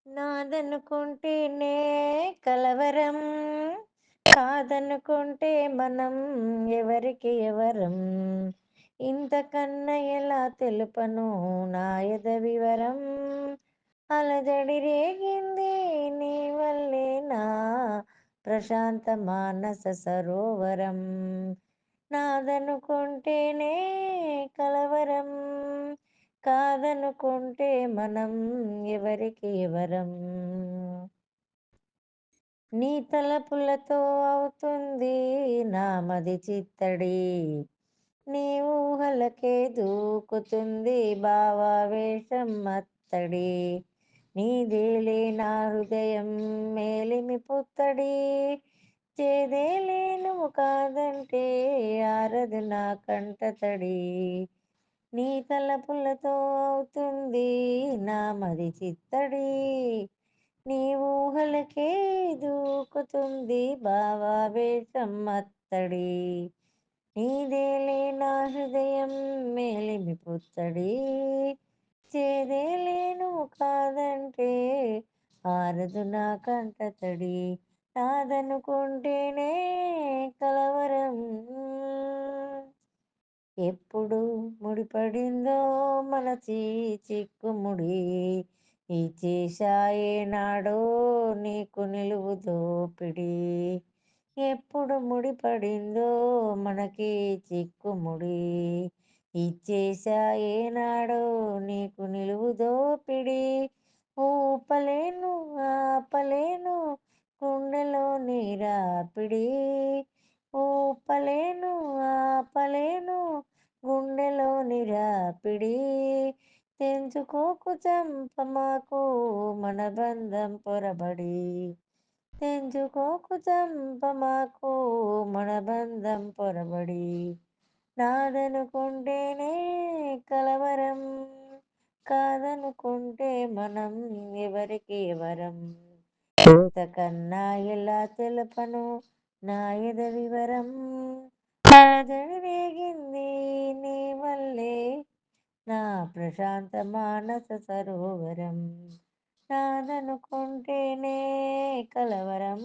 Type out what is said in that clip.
నాదనుకుంటేనే కలవరం, కాదనుకుంటే మనం ఎవరికి ఎవరం. ఇంతకన్నా ఎలా తెలుపను నా ఎద వివరం. అలజడి రేగింది నీ వల్లేనా, ప్రశాంత మానస సరోవరం. నాదనుకుంటేనే కలవరం, కాదనుకుంటే మనం ఎవరికి ఎవరం. నీ తలపులతో అవుతుంది నా మది చిత్తడి, నీ ఊహలకే దూకుతుంది భావావేశం అత్తడి. నీదేలే నా హృదయం మేలిమి పుత్తడి, చేదేలే నువ్వు కాదంటే ఆరదు నా కంటతడి. నీ తలపులతో అవుతుంది నా మది చిత్తడి, నీ ఊహలకే దూకుతుంది భావావేశం అత్తడి. నీదేలే నా హృదయం మేలిమి పుత్తడి, చేదేలే నువ్వు కాదంటే ఆరదు నా కంటతడి. నాదనుకుంటేనే కలవరం, ఎప్పుడు ముడిపడిందో మనసి చిక్కుముడి. ఈ చేశాయే నాడో నీకు నిలువు దోపిడి. ఎప్పుడు ముడిపడిందో మనకి చిక్కుముడి, ఇచ్చేశాయే నాడో నీకు నిలువు దోపిడి. ఊపలేను ఆపలేను గుండెలో నీరాపిడి, ఊపలేను ఆపలేను గుండెలో నిరాపిడి. తెంచుకోకు చంపమాకు మన బంధం పొరబడి, తెంచుకోకు చంపమాకు మన బంధం పొరబడి. నాదనుకుంటేనే కలవరం, కాదనుకుంటే మనం ఎవరికి ఎవరం. ఇంతకన్నా ఎలా తెలుపను నా ఎద వివరం. అలజడి రేగింది నీ వల్లే నా ప్రశాంత మానస సరోవరం. నాదనుకుంటేనే కలవరం.